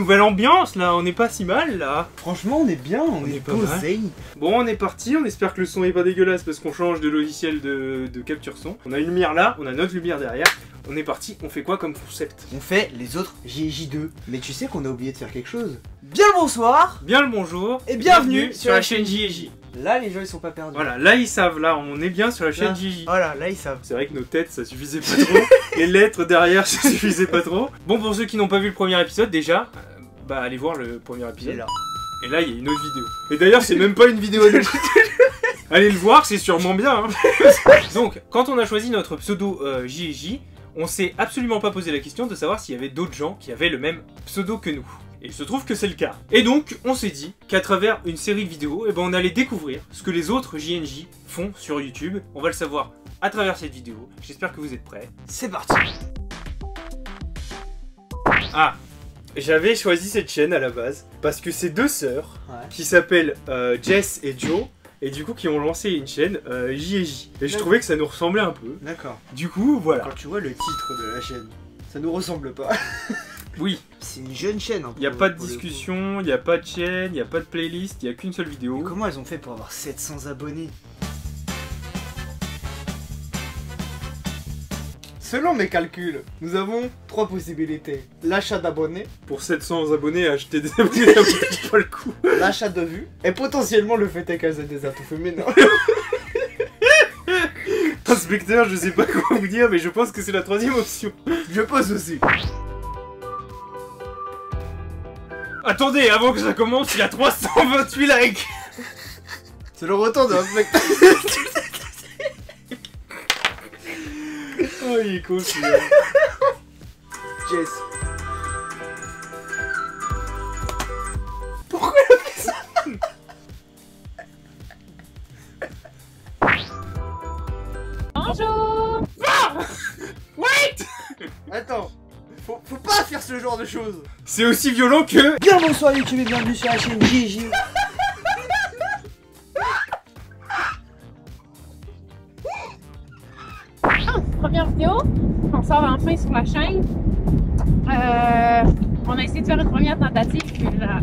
nouvelle ambiance là, on n'est pas si mal là. Franchement, on est bien, on est pas posé. Bon, on est parti, on espère que le son est pas dégueulasse parce qu'on change de logiciel de capture son. On a une lumière là, on a notre lumière derrière. On est parti, on fait quoi comme concept? On fait les autres JJ2. Mais tu sais qu'on a oublié de faire quelque chose. Bien le bonsoir. Bien le bonjour et bienvenue sur la chaîne JJ. Là, les gens ils sont pas perdus. Voilà, là ils savent, là on est bien sur la chaîne là. JJ. Voilà, là ils savent. C'est vrai que nos têtes ça suffisait pas trop, les lettres derrière ça suffisait pas trop. Bon, pour ceux qui n'ont pas vu le premier épisode déjà, bah allez voir le premier épisode. Et là il y a une autre vidéo. Et d'ailleurs c'est même pas une vidéo à nous. Allez le voir, c'est sûrement bien hein. Donc, quand on a choisi notre pseudo JJ, on s'est absolument pas posé la question de savoir s'il y avait d'autres gens qui avaient le même pseudo que nous. Et il se trouve que c'est le cas. Et donc, on s'est dit qu'à travers une série de vidéos, on allait découvrir ce que les autres JNJ font sur YouTube. On va le savoir à travers cette vidéo. J'espère que vous êtes prêts. C'est parti. Ah, j'avais choisi cette chaîne à la base parce que c'est deux sœurs qui s'appellent Jess et Jo. Et du coup qui ont lancé une chaîne JJ. Et je trouvais que ça nous ressemblait un peu. D'accord. Du coup, voilà. Quand tu vois le titre de la chaîne, ça nous ressemble pas. Oui. C'est une jeune chaîne. Il n'y a pas de discussion, il n'y a pas de chaîne, il n'y a pas de playlist, il n'y a qu'une seule vidéo. Mais comment elles ont fait pour avoir 700 abonnés? Selon mes calculs, nous avons 3 possibilités. L'achat d'abonnés, Pour 700 abonnés, acheter des abonnés, ça vaut pas le coup. l'achat de vues, et potentiellement le fait qu'elles aient des atouts féminins. Inspecteur, je sais pas comment vous dire, mais je pense que c'est la troisième option. Je pense aussi. Attendez, avant que ça commence, il y a 328 likes. C'est le retour de l'inspecteur. Oh, il est con celui-là. Jess. Pourquoi il a fait ça? Bonjour. Ah, wait. Attends, faut pas faire ce genre de choses. C'est aussi violent que... Bien bonsoir YouTube et bienvenue sur la chaîne JJ. Première vidéo, on sort enfin sur la chaîne. On a essayé de faire une première tentative, puis là,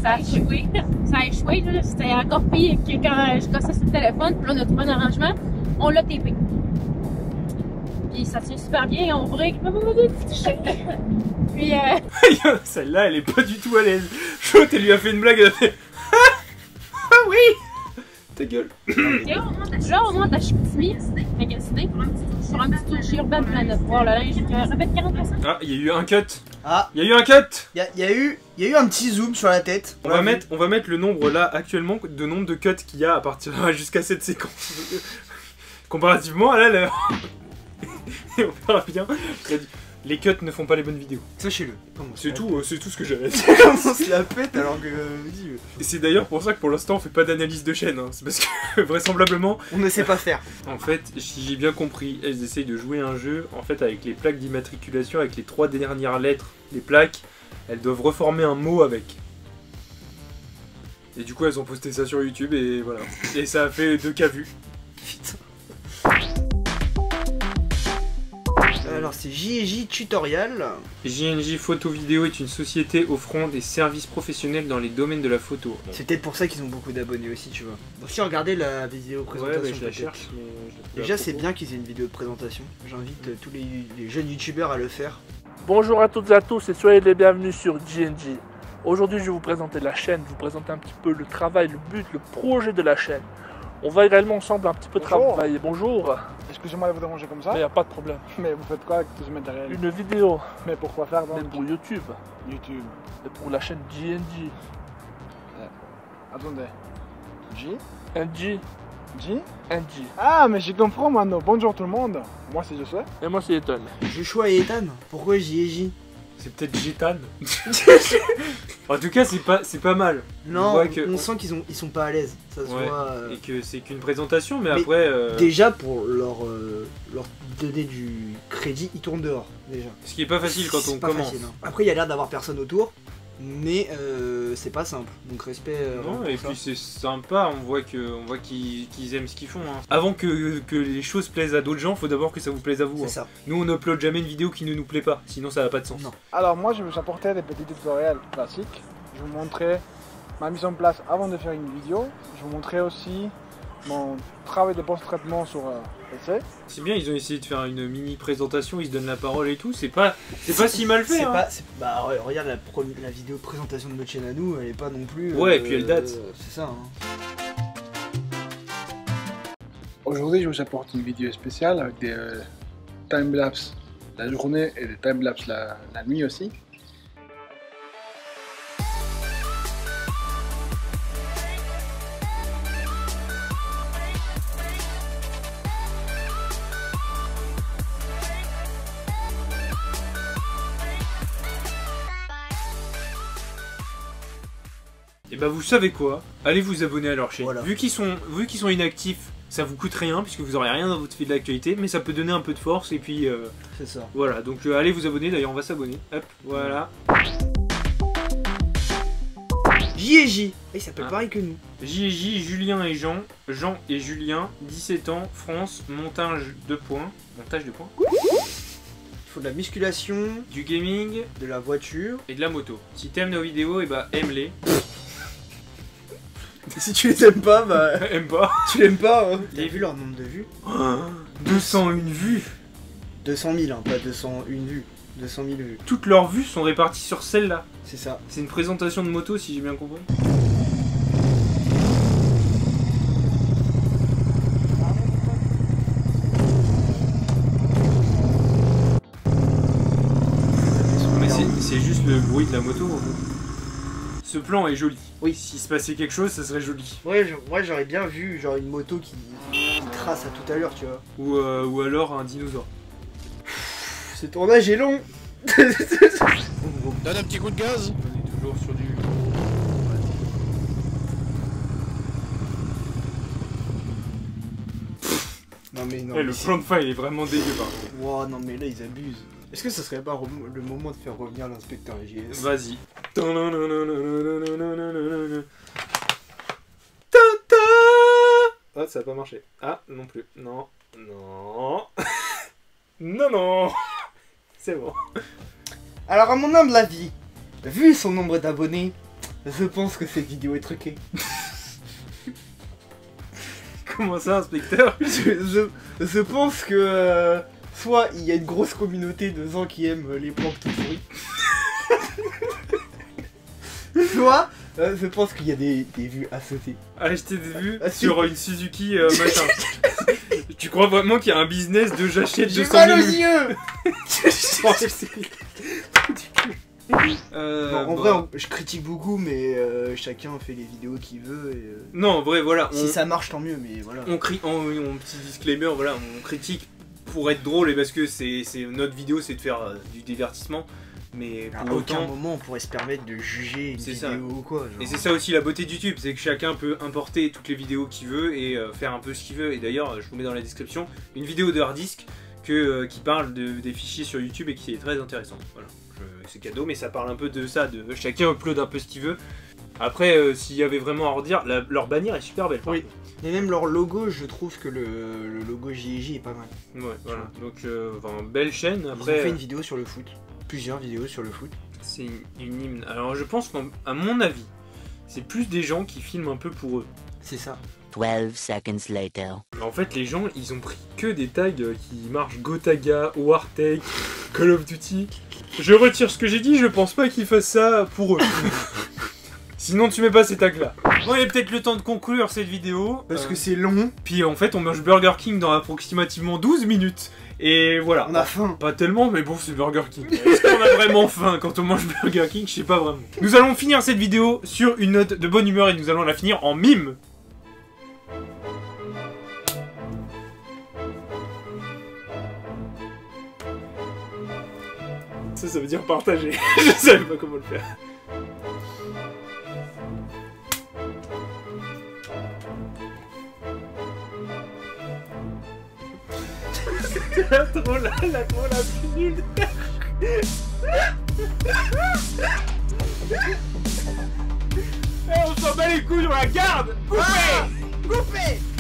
ça a échoué. Ça a échoué, là. C'était encore pire que quand je gossais sur le téléphone. Puis là, on a trouvé un arrangement, on l'a tapé. Puis ça tient super bien, on break. Puis Celle-là, elle est pas du tout à l'aise. Chaude, elle lui a fait une blague, elle a fait... Ah oui. Ta gueule. genre, on monte à Chicoutimi, magasiné, sur un petit tour chez Urban Planet. Voir le linge, répète 40%. Ah, il y a eu un cut. Ah, Il y a eu un cut. il y a eu un petit zoom sur la tête. On va mettre le nombre là actuellement de nombre de cuts qu'il y a à partir jusqu'à cette séquence. Comparativement à là, et on verra bien. Les cuts ne font pas les bonnes vidéos. Sachez-le. C'est tout ce que j'avais. Comment on se la pète alors que... Et c'est d'ailleurs pour ça que pour l'instant on fait pas d'analyse de chaîne. Hein. C'est parce que vraisemblablement... On ne sait pas faire. En fait, si j'ai bien compris, elles essayent de jouer un jeu. En fait, avec les plaques d'immatriculation, avec les 3 dernières lettres des plaques, elles doivent reformer un mot avec. Et du coup, elles ont posté ça sur YouTube et voilà. Et ça a fait 2K vues. Putain. Alors c'est JJ Tutorial. JNJ Photo Vidéo est une société offrant des services professionnels dans les domaines de la photo. C'est peut-être pour ça qu'ils ont beaucoup d'abonnés aussi, tu vois. Bon, si regardez la vidéo présentation, Ouais, je la peut-être. cherche, mais je Déjà c'est bien qu'ils aient une vidéo de présentation. J'invite tous les jeunes youtubeurs à le faire. Bonjour à toutes et à tous et soyez les bienvenus sur JNJ. Aujourd'hui je vais vous présenter la chaîne, vous présenter un petit peu le travail, le but, le projet de la chaîne. On va également ensemble un petit peu travailler. Bonjour. Excusez-moi de vous déranger comme ça, Mais y a pas de problème. mais vous faites quoi avec tout ce matériel? Une vidéo, Mais pourquoi faire donc mais pour YouTube YouTube? et pour la chaîne JNJ. Attendez. J? NJ, J? NJ. Ah, mais j'y comprends maintenant. Bonjour tout le monde. Moi c'est Josué. Et moi c'est Ethan. Joshua et Ethan, pourquoi JJ? C'est peut-être Gétane. En tout cas, c'est pas mal. Non, voit que- on sent qu'ils sont pas à l'aise. Ça se Ouais. voit. Et que c'est qu'une présentation, mais Mais après... Déjà pour leur donner du crédit, ils tournent dehors déjà. Ce qui est pas facile quand on C'est pas commence. facile, hein. Après il y a l'air d'avoir personne autour. mais c'est pas simple. Donc respect. Non, pour et ça. puis c'est sympa, on voit qu'ils aiment ce qu'ils font. Hein. Avant que les choses plaisent à d'autres gens, faut d'abord que ça vous plaise à vous. C'est Hein. ça. Nous on upload jamais une vidéo qui ne nous plaît pas, sinon ça n'a pas de sens. Non. Alors moi je vais vous apporter des petits tutoriels classiques. Je vais vous montrer ma mise en place avant de faire une vidéo. Je vais vous montrer aussi mon travail de post-traitement sur PC. C'est bien, ils ont essayé de faire une mini présentation, ils se donnent la parole et tout, c'est pas si mal fait. Hein. Bah regarde la vidéo présentation de notre chaîne à nous, elle est pas non plus. Ouais, et puis elle date. C'est ça. Hein. Aujourd'hui je vous apporte une vidéo spéciale avec des timelapse la journée et des timelapse la nuit aussi. Et bah vous savez quoi, allez vous abonner à leur chaîne. Voilà. Vu qu'ils sont inactifs, ça vous coûte rien puisque vous aurez rien dans votre fil d'actualité, mais ça peut donner un peu de force et puis C'est ça. voilà, donc allez vous abonner, d'ailleurs on va s'abonner. Hop, voilà. JJ, il s'appelle Ah. pareil que nous. JJ, Julien et Jean, Jean et Julien, 17 ans, France, montage de points, Il faut de la musculation, du gaming de la voiture. et de la moto. Si t'aimes nos vidéos, et bah aime-les. Si tu les aimes pas, bah Aime pas. tu l'aimes pas. Hein. T'as vu leur nombre de vues? 201 vues. 200 000, hein, pas 201 vues. 200 000 vues. Toutes leurs vues sont réparties sur celle-là. C'est ça. C'est une présentation de moto si j'ai bien compris. Mais c'est juste le bruit de la moto. Ce plan est joli. Oui. S'il se passait quelque chose, ça serait joli. Ouais, moi j'aurais bien vu genre une moto qui trace à tout à l'heure, tu vois. Ou alors un dinosaure. Ce tournage est long. Donne un petit coup de gaz. On est toujours sur du... Non mais non. Eh, le mais plan de fin il est vraiment dégueu par contre. Wow, non mais là ils abusent. Est-ce que ça serait pas le moment de faire revenir l'inspecteur JS? Vas-y. Ah, ça a pas marché. Ah, non plus. Non. Non. Non, non. C'est bon. Alors à mon humble avis, vu son nombre d'abonnés, je pense que cette vidéo est truquée. Comment ça, inspecteur? Je pense que soit il y a une grosse communauté de gens qui aiment les plantes tout pourries. Soit je pense qu'il y a des vues à sauter. Acheter des vues Ah, si. sur une Suzuki machin. Tu crois vraiment qu'il y a un business de j'achète J'ai 200 mal 000 aux vues? yeux. Euh, Bon, en bah, vrai, je critique beaucoup, mais chacun fait les vidéos qu'il veut. Et, Non, en vrai, voilà. si ça marche, tant mieux, mais voilà. On petit disclaimer, voilà, on critique pour être drôle et parce que c'est notre vidéo, c'est de faire du divertissement. Mais À pour aucun autant, moment on pourrait se permettre de juger une C'est vidéo ça. ou quoi. Genre. et c'est ça aussi la beauté de YouTube, c'est que chacun peut importer toutes les vidéos qu'il veut et faire un peu ce qu'il veut. Et d'ailleurs, je vous mets dans la description une vidéo de hard disk qui parle des fichiers sur YouTube et qui est très intéressante. Voilà, c'est cadeau, mais ça parle un peu de ça, de chacun upload un peu ce qu'il veut. Après, s'il y avait vraiment à redire, leur bannière est super belle. par Oui. contre. Et même leur logo, je trouve que le logo JJ est pas mal. Ouais, voilà. Donc, enfin, belle chaîne. Ils ont Après, fait une vidéo sur le foot. Plusieurs vidéos sur le foot. c'est une hymne. Alors, je pense qu'à mon avis, c'est plus des gens qui filment un peu pour eux. C'est ça. 12 seconds later. En fait, les gens, ils ont pris que des tags qui marchent Gotaga, Wartake, Call of Duty. Je retire ce que j'ai dit, je pense pas qu'ils fassent ça pour eux. Sinon, tu mets pas ces tags-là. Bon, il est peut-être le temps de conclure cette vidéo. Parce que c'est long. Puis en fait, on mange Burger King dans approximativement 12 minutes. Et voilà. On a faim. Pas tellement, mais bon, c'est Burger King. Est-ce qu'on a vraiment faim quand on mange Burger King? Je sais pas vraiment. Nous allons finir cette vidéo sur une note de bonne humeur et nous allons la finir en mime. Ça veut dire partager. Je savais pas comment le faire. La trop la plus nulle. les couilles, on la garde. Coupé. Coupé.